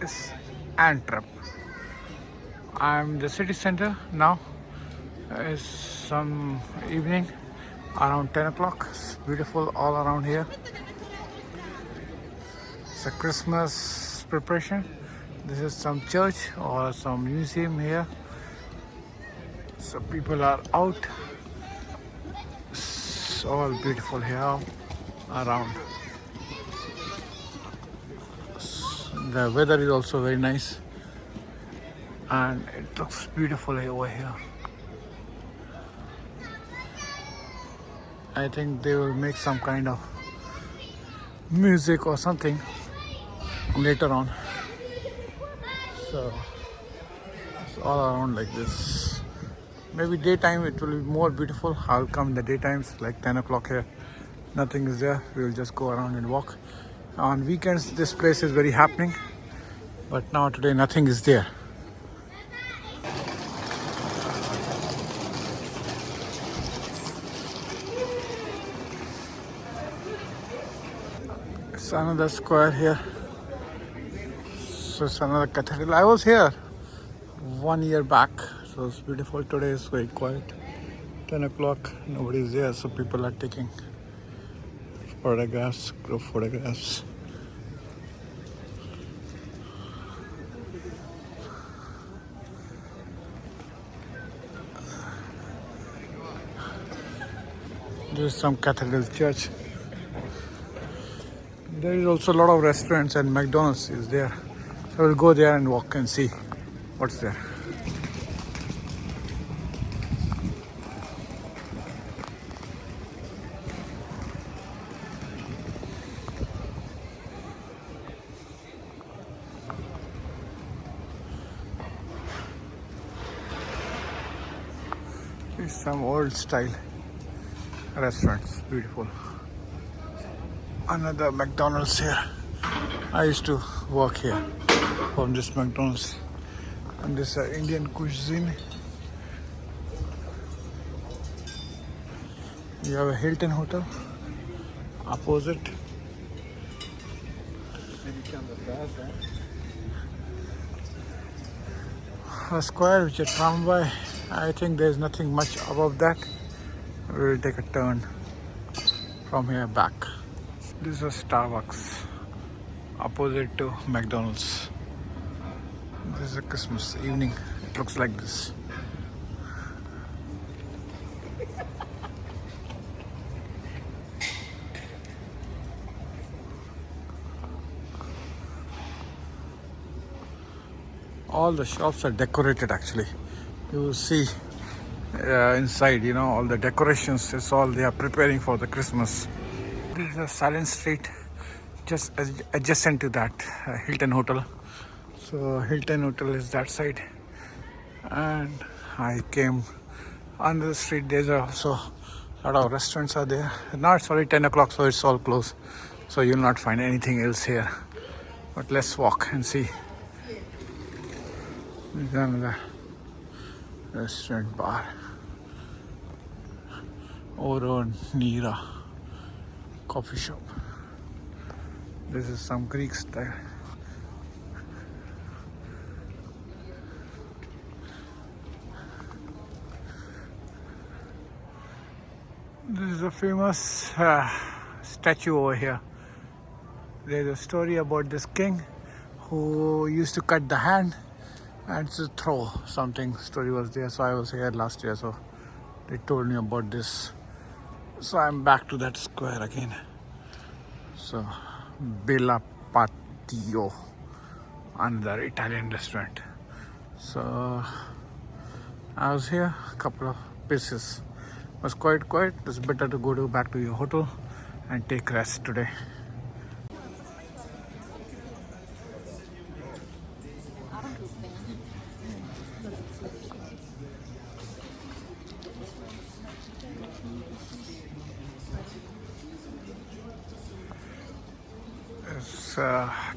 is Antwerp. I'm the city center now. It's some evening around 10 o'clock. It's beautiful all around here. It's a Christmas preparation. This is some church or some museum here. So people are out. It's all beautiful here around. The weather is also very nice and it looks beautiful over here. I think they will make some kind of music or something later on. So it's all around like this. Maybe daytime it will be more beautiful. I'll come in the daytimes like 10 o'clock here. Nothing is there. We will just go around and walk. On weekends this place is very happening, but now today nothing is there. It's another square here. So it's another cathedral. I was here 1 year back, so it's beautiful. Today is very quiet. 10 o'clock, nobody is there, so people are taking photographs, group photographs. There's some cathedral church. There is also a lot of restaurants and McDonald's is there. So we'll go there and walk and see what's there. It's some old style restaurants, beautiful. Another McDonald's here. I used to work here from this McDonald's. And this is Indian cuisine. You have a Hilton hotel opposite. A square which is tramway. I think there's nothing much above that. We will take a turn from here back. This is a Starbucks opposite to McDonald's. This is a Christmas evening. It looks like this. All the shops are decorated actually. You will see inside, you know, all the decorations. It's all they are preparing for the Christmas. This is a silent street just adjacent to that Hilton Hotel. So Hilton Hotel is that side. And I came on the street. There's also a lot of restaurants are there. Now it's already 10 o'clock, so it's all closed. So you'll not find anything else here. But let's walk and see. There's another restaurant bar. Oro Nira coffee shop. This is some Greek style. This is a famous statue over here. There's a story about this king who used to cut the hand and to throw something. Story was there, so I was here last year, so they told me about this. So I'm back to that square again. So Bella Patio, another Italian restaurant. So I was here a couple of pieces. It was quite quiet. It's better to go back to your hotel and take rest today. It's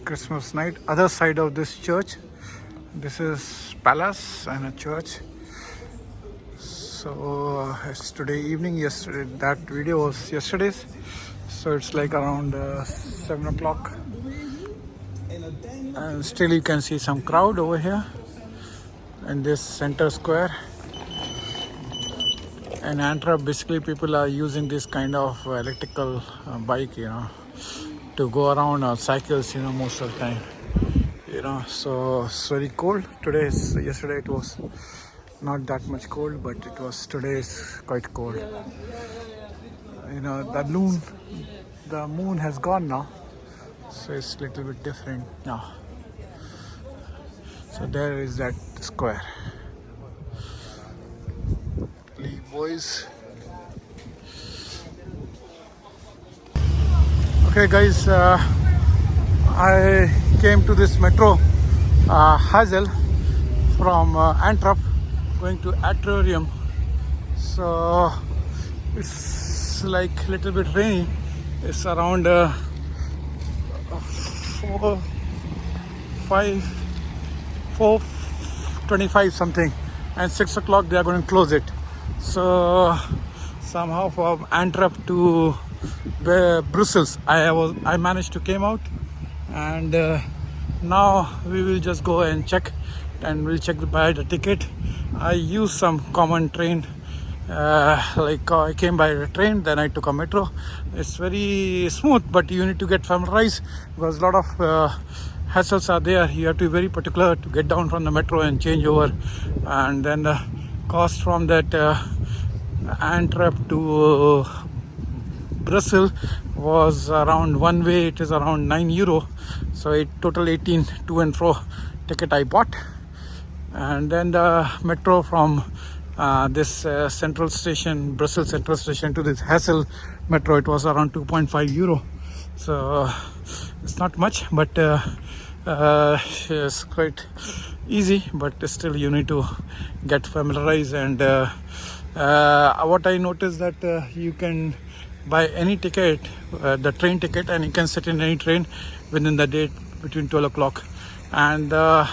Christmas night. Other side of this church. This is palace and a church. So it's today evening. Yesterday, that video was yesterday's. So it's like around 7 o'clock. And still you can see some crowd over here in this center square. In Antwerp, basically people are using this kind of electrical bike, to go around, or cycles, most of the time. So it's very cold today. Yesterday it was not that much cold, but today is quite cold. The moon has gone now, so it's a little bit different now. So there is that square. Boys. Okay guys, I came to this metro Hazel from Antwerp going to Atrium. So it's like a little bit rainy. It's around 4:25 something, and 6 o'clock they are going to close it. So somehow from Antwerp to Brussels I managed to came out, and now we will just go and check, and we'll buy the ticket. I used some common train, I came by the train, then I took a metro. It's very smooth, but you need to get familiarized because a lot of hassles are there. You have to be very particular to get down from the metro and change over, and then the cost from that Antwerp to Brussels was around, one way it is around €9. So it total 18 to and fro ticket I bought. And then the metro from this central station, Brussels central station, to this Hassel metro, it was around €2.5. So it's not much, but it's quite easy, but still you need to get familiarized. And what I noticed that you can buy any ticket, the train ticket, and you can sit in any train within the day between 12 o'clock. And the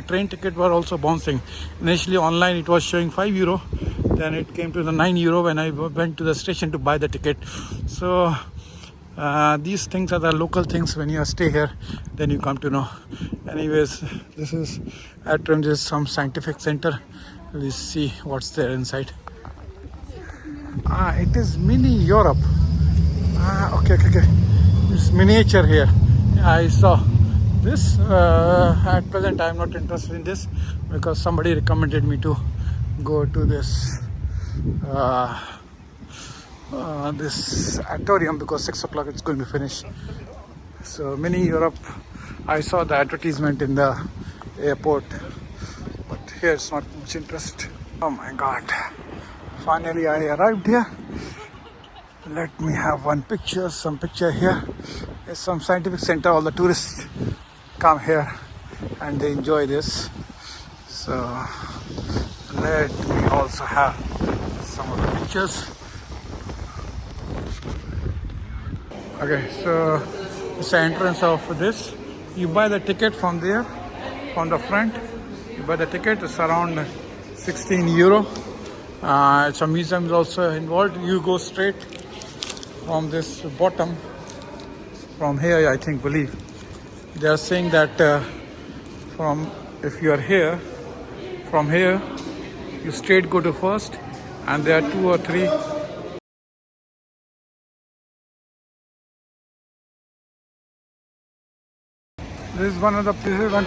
train ticket were also bouncing. Initially online it was showing €5, then it came to the €9 when I went to the station to buy the ticket. So these things are the local things. When you stay here, then you come to know. Anyways, this is Atrium. This is some scientific center. We'll see what's there inside. It is mini Europe. Okay. It's miniature here. I saw this. At present I am not interested in this because somebody recommended me to go to this this Atrium because 6 o'clock it's going to finish. So mini Europe, I saw the advertisement in the airport, but here it's not much interest. Oh my god, finally I arrived here. Let me have some picture here. It's some scientific center. All the tourists come here and they enjoy this. So let me also have some of the pictures. Okay, so it's the entrance of this. You buy the ticket from there, from the front. You buy the ticket. It's around €16. It's a museum is also involved. You go straight from this bottom, from here I believe they are saying that if you are here, from here you straight go to first, and there are 2 or 3. This is one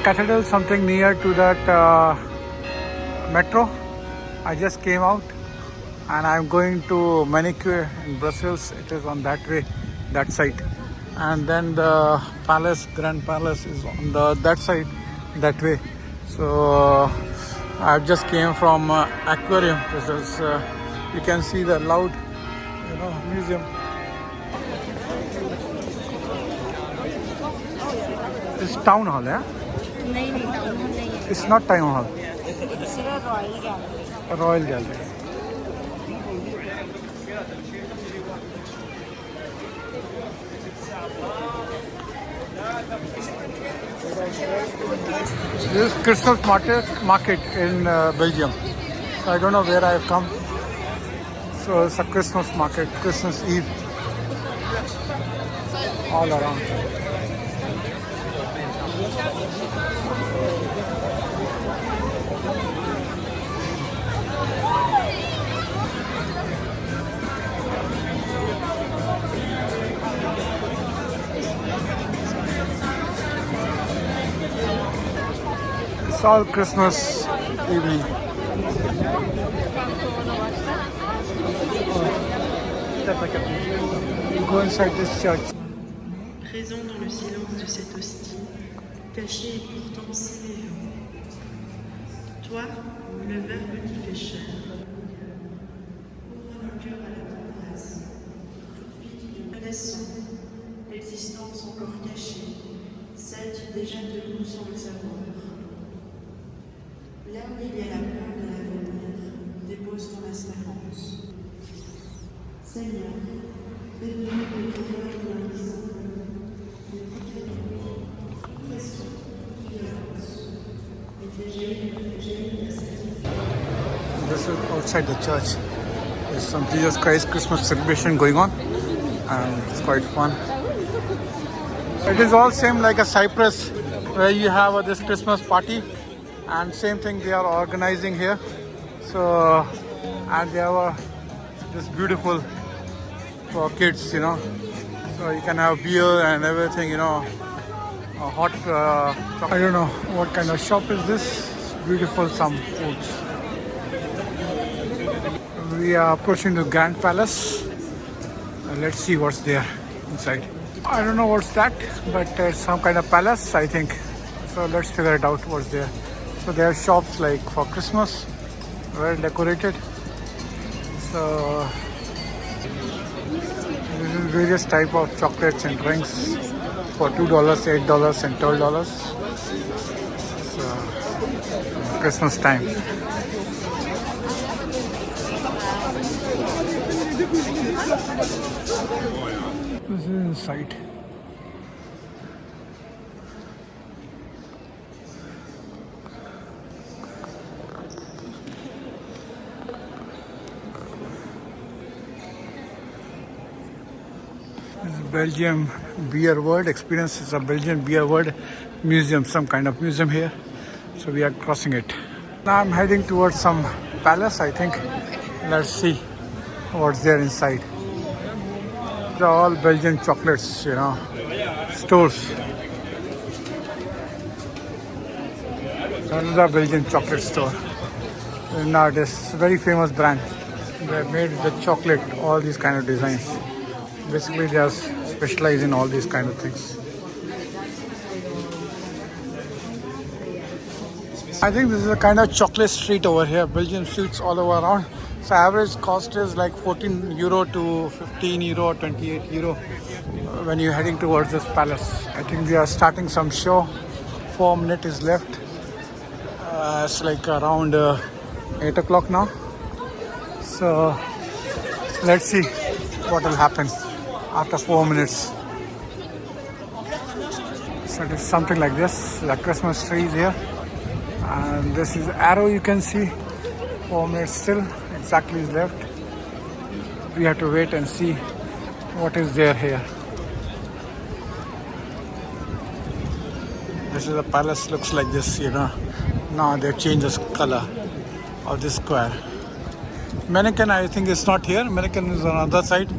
cathedral, something near to that metro. I just came out and I'm going to Manicure in Brussels. It is on that way, that side. And then the palace, Grand Palace, is on that side, that way. So I just came from Aquarium. This is, you can see the loud, museum. It's town hall, yeah? It's not town hall. It's a Royal Gallery. This is Christmas market in Belgium. So I don't know where I have come. So it's a Christmas market, Christmas Eve, all around. all Christmas evening. Go inside this church. Présent dans le silence de cette hostie, caché et pourtant si vivant. Toi, le Verbe qui fait chair, ouvre nos cœurs à la tendresse, toute vie qui nous connaissons, l'existence encore cachée, celle qui déjà debout sans le savoir. Là où il y a la peur de l'avenir, dépose ton espérance. Seigneur, fais de nous des couleurs invincibles, des bouquets pression, violence, et fais la satisfaction. This is outside the church. There's some Jesus Christ Christmas celebration going on, and it's quite fun. It is all same like a Cyprus, where you have this Christmas party, and same thing they are organizing here. So, and they have this beautiful for kids, you know. So you can have beer and everything, you know. A hot, I don't know what kind of shop is this. Beautiful, some foods. We are approaching the Grand Palace. Let's see what's there inside. I don't know what's that, but it's some kind of palace, I think. So let's figure it out what's there. So there are shops like for Christmas, well decorated. So this is various type of chocolates and drinks for $2, $8, and $12. So Christmas time. This is inside. This is Belgium Beer World Experience. It's a Belgian Beer World Museum, some kind of museum here. So we are crossing it. Now I'm heading towards some palace, I think. Let's see what's there inside. They're all Belgian chocolates, you know, stores. Another Belgian chocolate store. Now this very famous brand. They made the chocolate, all these kind of designs. Basically they are specialized in all these kind of things. I think this is a kind of chocolate street over here. Belgian streets all over around. So average cost is like 14 euro to 15 euro, 28 euro when you're heading towards this palace. I think we are starting some show. 4 minutes is left. It's like around 8 o'clock now. So let's see what will happen after 4 minutes. So it is something like this. The Christmas tree is here. And this is arrow you can see. 4 minutes still exactly is left. We have to wait and see what is there here. This is the palace, looks like this, you know. Now they changed the color of this square. Mannequin, I think it's not here. Mannequin is on the other side.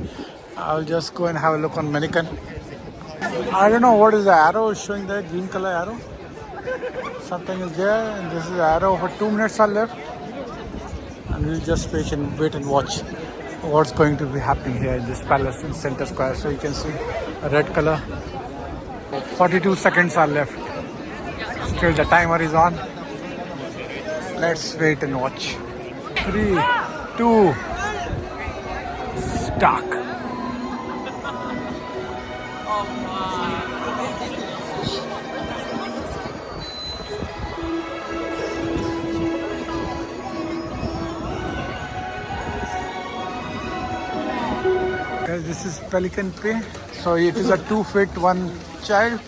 I'll just go and have a look on mannequin. I don't know what is the arrow showing there, green color arrow. Something is there, and this is the arrow. For 2 minutes are left. And we'll just wait and watch what's going to be happening here in this palace in Center Square. So you can see a red color. 42 seconds are left. Still the timer is on. Let's wait and watch. 3, 2, start. This is Pelican Prey. So it is a 2 feet, 1 child.